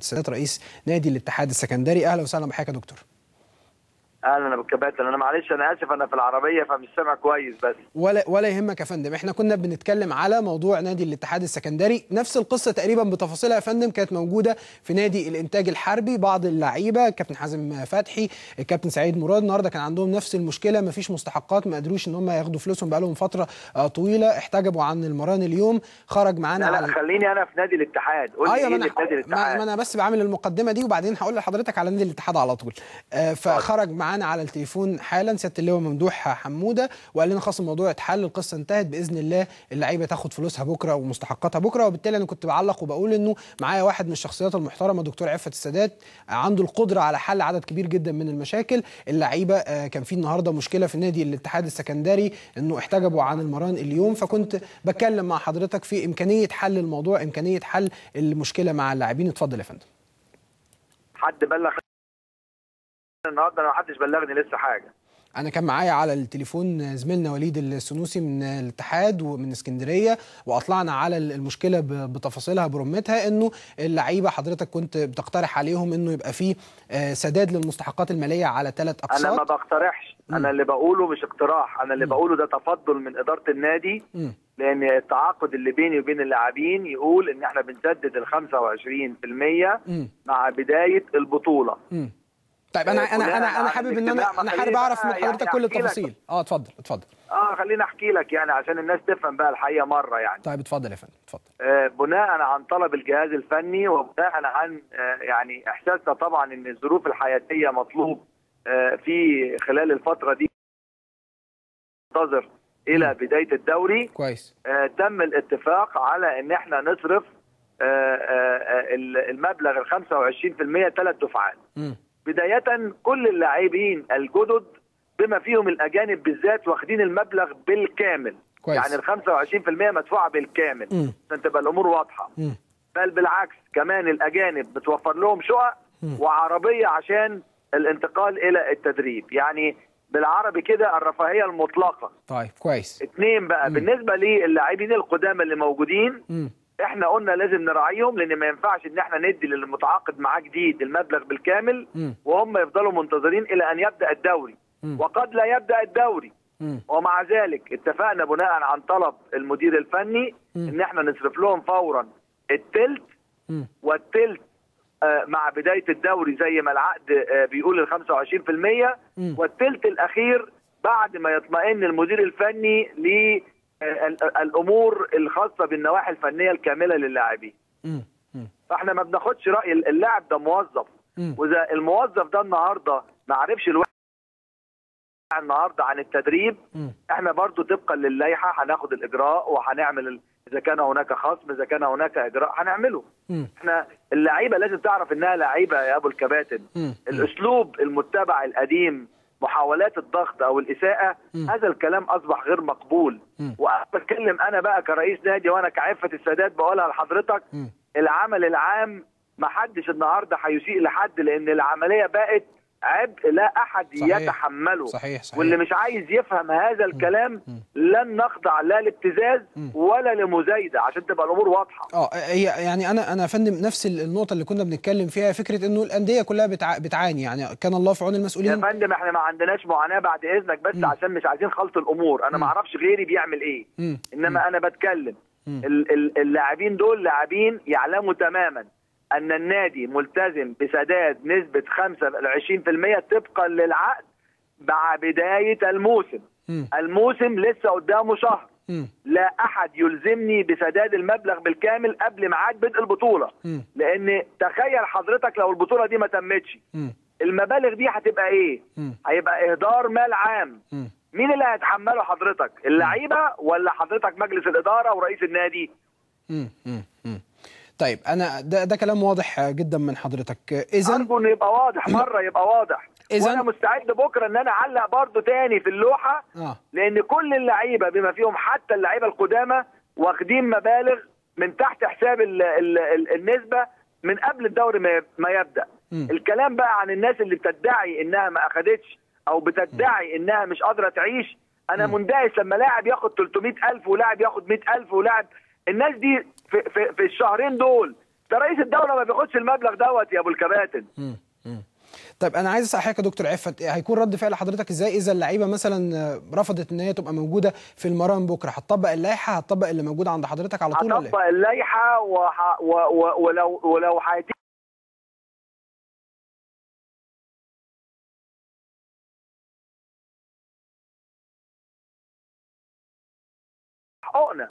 السادات رئيس نادي الاتحاد السكندري. اهلا وسهلا بحضرتك يا دكتور. اهلا بالكباتن. انا معلش انا اسف، انا في العربيه فمش سامع كويس بس. ولا يهمك يا فندم. احنا كنا بنتكلم على موضوع نادي الاتحاد السكندري، نفس القصه تقريبا بتفاصيلها يا فندم كانت موجوده في نادي الانتاج الحربي. بعض اللعيبه الكابتن حازم فتحي، الكابتن سعيد مراد، النهارده كان عندهم نفس المشكله، مفيش مستحقات، ما قدروش ان هم ياخدوا فلوسهم بقالهم فتره طويله، احتجبوا عن المران. اليوم خرج معانا لا خليني انا في نادي الاتحاد. قول لي ايه اللي في نادي الاتحاد. ما انا بس بعمل المقدمه دي وبعدين هقول لحضرتك على نادي الاتحاد على طول. فخرج معانا على التليفون حالا سياده اللواء ممدوح حموده وقال لنا خلاص الموضوع اتحل، القصه انتهت باذن الله، اللعيبه تاخد فلوسها بكره ومستحقاتها بكره. وبالتالي انا كنت بعلق وبقول انه معايا واحد من الشخصيات المحترمه دكتور عفت السادات، عنده القدره على حل عدد كبير جدا من المشاكل. اللعيبه كان في النهارده مشكله في نادي الاتحاد السكندري انه احتجبوا عن المران اليوم، فكنت بتكلم مع حضرتك في امكانيه حل الموضوع، امكانيه حل المشكله مع اللاعبين. اتفضل يا فندم. حد بلغ النهارده؟ انا ما حدش بلغني لسه حاجه. أنا كان معايا على التليفون زميلنا وليد السنوسي من الاتحاد ومن اسكندرية، وأطلعنا على المشكلة بتفاصيلها برمتها، إنه اللعيبة حضرتك كنت بتقترح عليهم إنه يبقى فيه سداد للمستحقات المالية على 3 أقساط. أنا ما بقترحش، أنا اللي بقوله مش اقتراح، أنا اللي بقوله ده تفضل من إدارة النادي. لأن التعاقد اللي بيني وبين اللاعبين يقول إن إحنا بنسدد ال 25% مع بداية البطولة. طيب انا حابب ان انا حابب اعرف من حضرتك يعني كل التفاصيل. اتفضل. خليني احكي لك يعني عشان الناس تفهم بقى الحقيقه مره يعني. طيب اتفضل يا فندم، اتفضل. بناء عن طلب الجهاز الفني وبناء عن يعني احساسنا طبعا ان الظروف الحياتيه مطلوب في خلال الفتره دي ننتظر الى بدايه الدوري. كويس. تم الاتفاق على ان احنا نصرف المبلغ ال 25% 3 دفعات. بداية كل اللاعبين الجدد بما فيهم الأجانب بالذات واخدين المبلغ بالكامل. كويس. يعني ال 25% مدفوعة بالكامل عشان تبقى الأمور واضحة. بل بالعكس كمان الأجانب بتوفر لهم شقق وعربية عشان الانتقال إلى التدريب. يعني بالعربي كده الرفاهية المطلقة. طيب كويس. 2 بقى بالنسبة للاعبين القدامى اللي موجودين، احنا قلنا لازم نراعيهم لان ما ينفعش ان احنا ندي للمتعاقد معاه جديد المبلغ بالكامل وهم يفضلوا منتظرين الى ان يبدا الدوري. وقد لا يبدا الدوري. ومع ذلك اتفقنا بناء عن طلب المدير الفني ان احنا نصرف لهم فورا الثلث والثلث مع بدايه الدوري زي ما العقد بيقول ال 25%، والثلث الاخير بعد ما يطمئن المدير الفني ل الامور الخاصه بالنواحي الفنيه الكامله للاعبين. فاحنا ما بناخدش راي اللاعب، ده موظف. واذا الموظف ده النهارده ما عرفش النهارده عن التدريب، احنا برضو طبقا للائحه هناخد الاجراء وهنعمل اذا كان هناك خصم، اذا كان هناك اجراء هنعمله. احنا اللعيبه لازم تعرف انها لعيبه يا ابو الكباتن. الاسلوب المتبع القديم، محاولات الضغط او الاساءه، هذا الكلام اصبح غير مقبول. وانا بتكلم انا بقى كرئيس نادي وانا كعفة السادات بقولها لحضرتك، العمل العام ما حدش النهارده هيسيء لحد لان العمليه بقت عبء لا احد يتحمله. صحيح. واللي مش عايز يفهم هذا الكلام لن نخضع لا لابتزاز ولا لمزايده عشان تبقى الامور واضحه. هي يعني انا يا فندم نفس النقطه اللي كنا بنتكلم فيها، فكره انه الانديه كلها بتعاني، يعني كان الله في عون المسؤولين. يا فندم احنا ما عندناش معاناه بعد اذنك بس عشان مش عايزين خلط الامور. انا ما اعرفش غيري بيعمل ايه. انما انا بتكلم اللاعبين دول لاعبين يعلموا تماما أن النادي ملتزم بسداد نسبة 25% طبقا للعقد مع بداية الموسم. الموسم لسه قدامه شهر. لا أحد يلزمني بسداد المبلغ بالكامل قبل ميعاد بدء البطولة. لأن تخيل حضرتك لو البطولة دي ما تمتش، المبالغ دي هتبقى إيه؟ هيبقى إهدار مال عام. مين اللي هيتحمله حضرتك؟ اللعيبة ولا حضرتك مجلس الإدارة ورئيس النادي؟ طيب انا ده كلام واضح جدا من حضرتك. اذا ارجو انه يبقى واضح مره، يبقى واضح. وانا مستعد بكره ان انا اعلق برضو تاني في اللوحه. لان كل اللعيبه بما فيهم حتى اللعيبه القدامى واخدين مبالغ من تحت حساب النسبه من قبل الدوري ما يبدا. الكلام بقى عن الناس اللي بتدعي انها ما اخدتش او بتدعي انها مش قادره تعيش. انا مندهش لما لاعب ياخد 300,000 ولاعب ياخد 100,000 ولاعب. الناس دي في الشهرين دول ده رئيس الدوله ما بياخدش المبلغ دوت يا ابو الكباتن. طيب انا عايز اسال حضرتك يا دكتور عفت، هيكون رد فعل حضرتك ازاي اذا اللعيبه مثلا رفضت ان هي تبقى موجوده في المران بكره؟ هتطبق اللائحه، هتطبق اللي موجود عند حضرتك على طول ولا هطبق اللائحه ولو هيتم حقوقنا